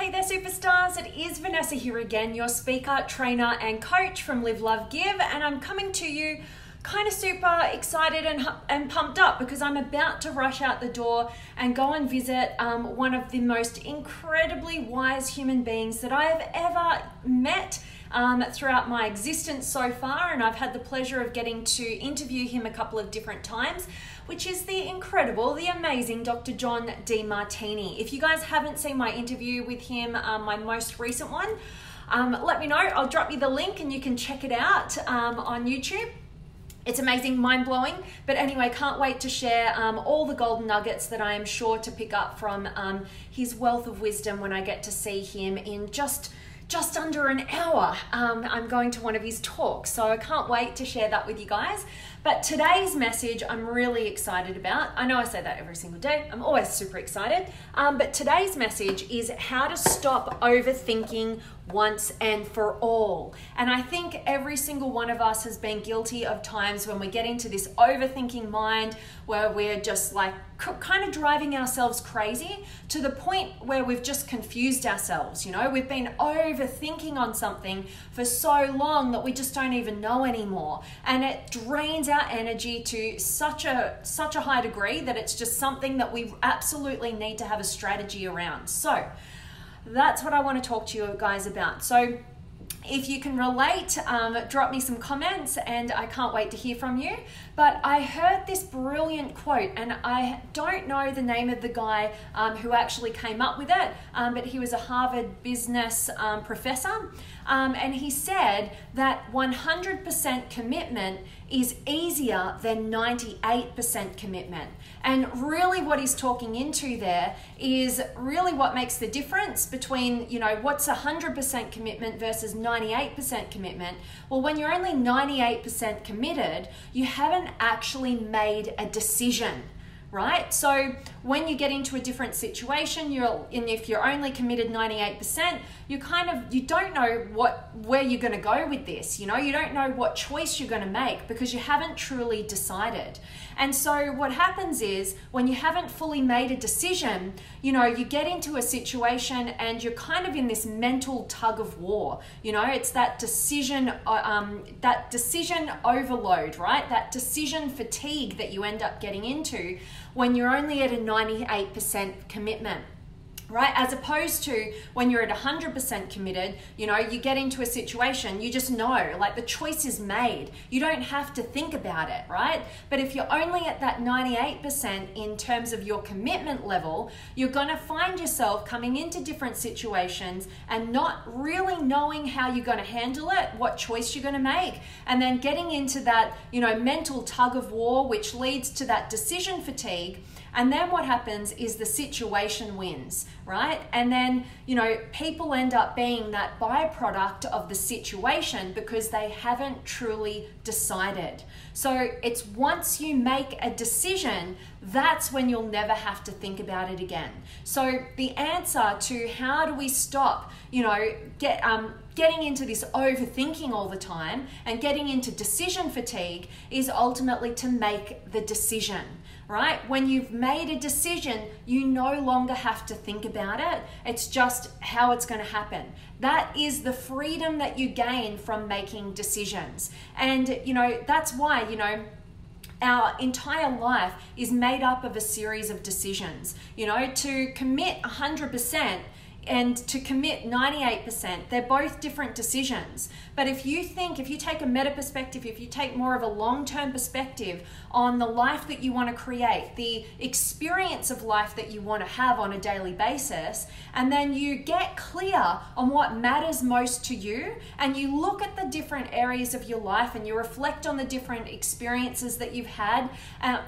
Hey there superstars, it is Vanessa here again, your speaker, trainer and coach from Live, Love, Give, and I'm coming to you kind of super excited and pumped up because I'm about to rush out the door and go and visit one of the most incredibly wise human beings that I have ever met throughout my existence so far, and I've had the pleasure of getting to interview him a couple of different times, which is the incredible, the amazing Dr. John Demartini. If you guys haven't seen my interview with him, my most recent one, let me know. I'll drop you the link and you can check it out on YouTube. It's amazing, mind-blowing, but anyway, can't wait to share all the golden nuggets that I am sure to pick up from his wealth of wisdom when I get to see him in just under an hour. I'm going to one of his talks, so I can't wait to share that with you guys. But today's message I'm really excited about. I know I say that every single day. I'm always super excited. But today's message is how to stop overthinking once and for all. And I think every single one of us has been guilty of times when we get into this overthinking mind where we're just like kind of driving ourselves crazy to the point where we've just confused ourselves. You know, we've been overthinking on something for so long that we just don't even know anymore. And it drains our energy to such a high degree that it's just something that we absolutely need to have a strategy around. So that's what I want to talk to you guys about. So if you can relate, drop me some comments and I can't wait to hear from you. But I heard this brilliant quote, and I don't know the name of the guy who actually came up with it, but he was a Harvard business professor. And he said that 100% commitment is easier than 98% commitment. And really what he's talking into there is really what makes the difference between, you know, what's 100% commitment versus 98% commitment. Well, when you're only 98% committed, you haven't actually made a decision. Right? So when you get into a different situation, if you're only committed 98%, you don't know where you're going to go with this. You know, you don't know what choice you're going to make because you haven't truly decided. And so what happens is when you haven't fully made a decision, you know, you get into a situation and you're kind of in this mental tug of war. You know, it's that decision overload, right? That decision fatigue that you end up getting into when you're only at a 98% commitment. Right? As opposed to when you're at 100% committed, you know, you get into a situation, you just know, like the choice is made. You don't have to think about it, right? But if you're only at that 98% in terms of your commitment level, you're going to find yourself coming into different situations and not really knowing how you're going to handle it, what choice you're going to make, and then getting into that, you know, mental tug of war, which leads to that decision fatigue. And then what happens is the situation wins, right? And then, you know, people end up being that byproduct of the situation because they haven't truly decided. So it's once you make a decision, that's when you'll never have to think about it again. So the answer to how do we stop, you know, getting into this overthinking all the time and getting into decision fatigue is ultimately to make the decision. Right? When you've made a decision, you no longer have to think about it. It's just how it's going to happen. That is the freedom that you gain from making decisions. And, you know, that's why, you know, our entire life is made up of a series of decisions. You know, to commit 100% and to commit 98%, they're both different decisions. But if you take a meta perspective, if you take more of a long-term perspective on the life that you want to create, the experience of life that you want to have on a daily basis, and then you get clear on what matters most to you, and you look at the different areas of your life and you reflect on the different experiences that you've had,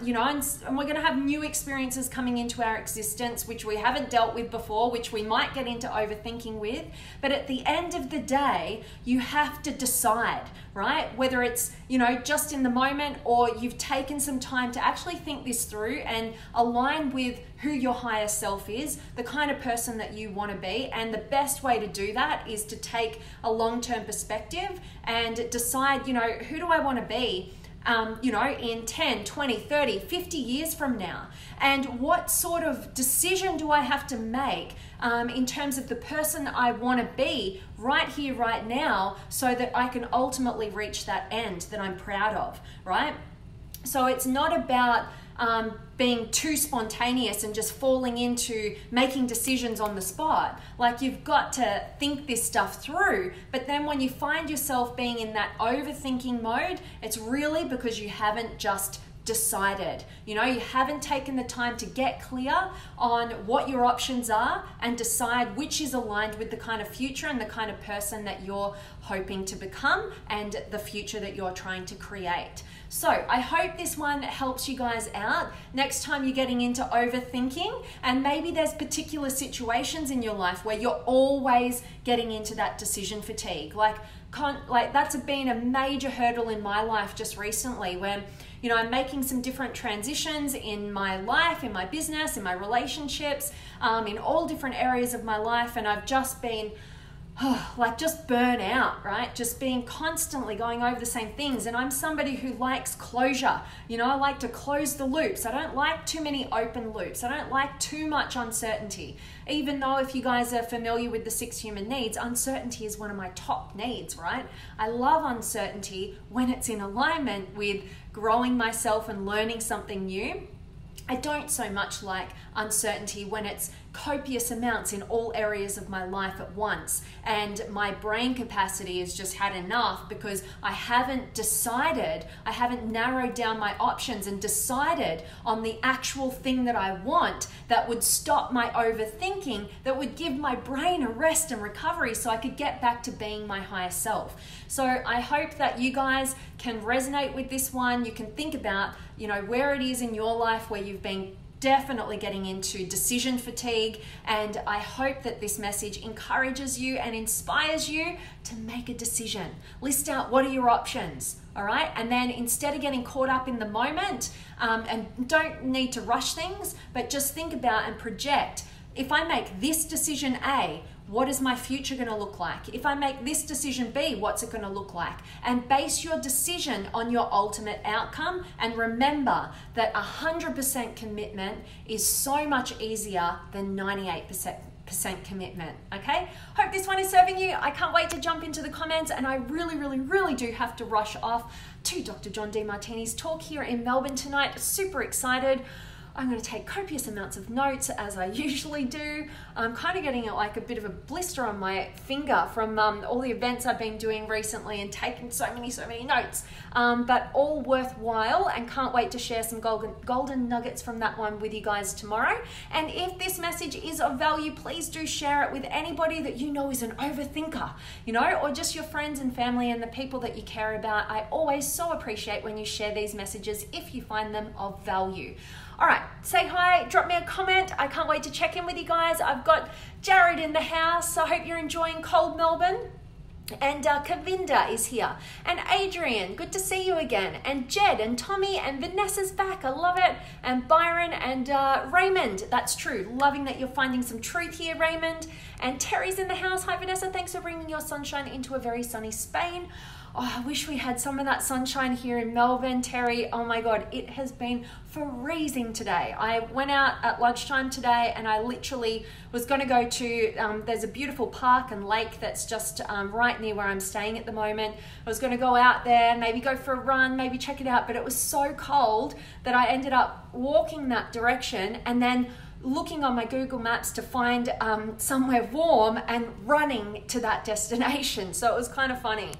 you know, and we're going to have new experiences coming into our existence, which we haven't dealt with before, which we might get into overthinking with. But at the end of the day, you have to decide, right? Whether it's, you know, just in the moment or you've taken some time to actually think this through and align with who your higher self is, the kind of person that you want to be. And the best way to do that is to take a long-term perspective and decide, you know, who do I want to be you know, in 10, 20, 30, 50 years from now? And what sort of decision do I have to make in terms of the person I want to be right here, right now, so that I can ultimately reach that end that I'm proud of, right? So it's not about being too spontaneous and just falling into making decisions on the spot. Like, you've got to think this stuff through, but then when you find yourself being in that overthinking mode, it's really because you haven't just decided. You know, you haven't taken the time to get clear on what your options are and decide which is aligned with the kind of future and the kind of person that you're hoping to become and the future that you're trying to create. So I hope this one helps you guys out next time you're getting into overthinking, and maybe there's particular situations in your life where you're always getting into that decision fatigue. Like that's been a major hurdle in my life just recently, when, you know, I'm making some different transitions in my life, in my business, in my relationships, in all different areas of my life, and I've just been just burn out, right? Just being constantly going over the same things. And I'm somebody who likes closure. You know, I like to close the loops. I don't like too many open loops. I don't like too much uncertainty. Even though, if you guys are familiar with the 6 human needs, uncertainty is one of my top needs, right? I love uncertainty when it's in alignment with growing myself and learning something new. I don't so much like uncertainty when it's copious amounts in all areas of my life at once, and my brain capacity has just had enough because I haven't decided, I haven't narrowed down my options and decided on the actual thing that I want that would stop my overthinking, that would give my brain a rest and recovery so I could get back to being my higher self. So I hope that you guys can resonate with this one. You can think about, you know, where it is in your life where you've been definitely getting into decision fatigue, and I hope that this message encourages you and inspires you to make a decision. List out what are your options, all right? And then, instead of getting caught up in the moment, and don't need to rush things, but just think about and project, if I make this decision A, what is my future going to look like? If I make this decision B, what's it going to look like? And base your decision on your ultimate outcome. And remember that 100% commitment is so much easier than 98% commitment, okay? Hope this one is serving you. I can't wait to jump into the comments, and I really do have to rush off to Dr. John Demartini's talk here in Melbourne tonight. Super excited. I'm going to take copious amounts of notes, as I usually do. I'm kind of getting like a bit of a blister on my finger from all the events I've been doing recently and taking so many notes, but all worthwhile, and can't wait to share some golden nuggets from that one with you guys tomorrow. And if this message is of value, please do share it with anybody that you know is an overthinker, you know, or just your friends and family and the people that you care about. I always so appreciate when you share these messages if you find them of value. All right, say hi, drop me a comment. I can't wait to check in with you guys. I've got Jared in the house, so I hope you're enjoying cold Melbourne. And Kavinda is here. And Adrian, good to see you again. And Jed and Tommy and Vanessa's back. I love it. And Byron and Raymond. That's true. Loving that you're finding some truth here, Raymond. And Terry's in the house. Hi, Vanessa. Thanks for bringing your sunshine into a very sunny Spain. Oh, I wish we had some of that sunshine here in Melbourne, Terry. Oh my God, it has been freezing today. I went out at lunchtime today and I literally was going to go to, there's a beautiful park and lake that's just right near where I'm staying at the moment. I was going to go out there, maybe go for a run, maybe check it out, but it was so cold that I ended up walking that direction and then looking on my Google Maps to find somewhere warm and running to that destination. So it was kind of funny.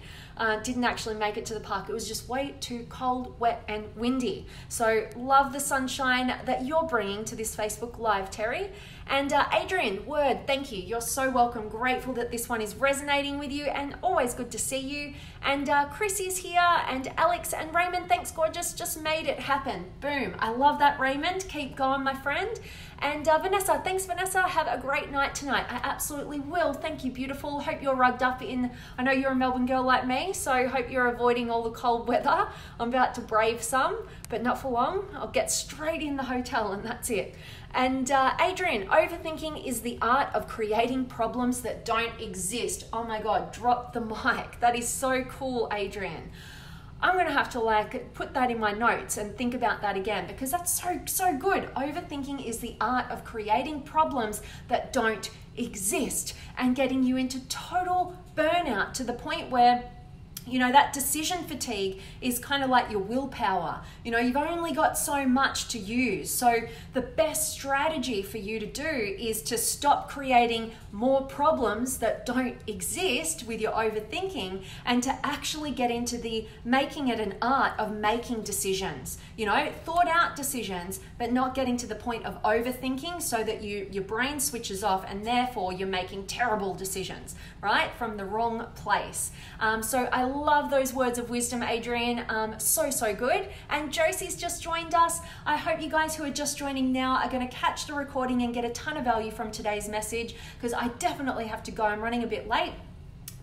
Didn't actually make it to the park. It was just way too cold, wet, and windy. So love the sunshine that you're bringing to this Facebook Live, Terry. And Adrian, word, thank you. You're so welcome. Grateful that this one is resonating with you, and always good to see you. And Chris is here, and Alex and Raymond, thanks, gorgeous. Just made it happen. Boom. I love that, Raymond. Keep going, my friend. And Vanessa, thanks, Vanessa. Have a great night tonight. I absolutely will. Thank you, beautiful. Hope you're rugged up in, I know you're a Melbourne girl like me, so hope you're avoiding all the cold weather. I'm about to brave some, but not for long. I'll get straight in the hotel and that's it. And Adrian, overthinking is the art of creating problems that don't exist. Oh my God, drop the mic. That is so cool, Adrian. I'm gonna have to like put that in my notes and think about that again, because that's so good. Overthinking is the art of creating problems that don't exist and getting you into total burnout to the point where, you know, that decision fatigue is kind of like your willpower. You know, you've only got so much to use. So the best strategy for you to do is to stop creating more problems that don't exist with your overthinking, and to actually get into the making it an art of making decisions. You know, thought out decisions, but not getting to the point of overthinking so that your brain switches off and therefore you're making terrible decisions, right? From the wrong place. So I love those words of wisdom, Adrian. So good. And Josie's just joined us. I hope you guys who are just joining now are going to catch the recording and get a ton of value from today's message, because I definitely have to go. I'm running a bit late.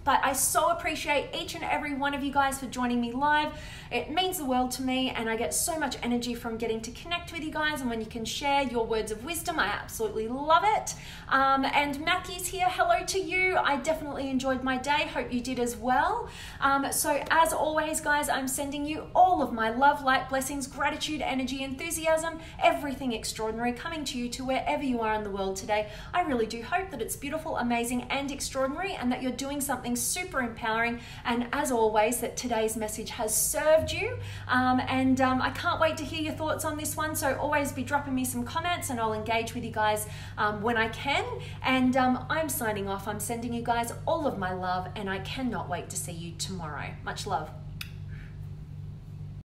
But I so appreciate each and every one of you guys for joining me live. It means the world to me, and I get so much energy from getting to connect with you guys, and when you can share your words of wisdom, I absolutely love it. And Mackie's here, hello to you. I definitely enjoyed my day, hope you did as well. So as always, guys, I'm sending you all of my love, light, blessings, gratitude, energy, enthusiasm, everything extraordinary coming to you to wherever you are in the world today. I really do hope that it's beautiful, amazing, and extraordinary, and that you're doing something super empowering, and as always, that today's message has served you. I can't wait to hear your thoughts on this one, so always be dropping me some comments and I'll engage with you guys when I can. And I'm signing off. I'm sending you guys all of my love, and I cannot wait to see you tomorrow. Much love.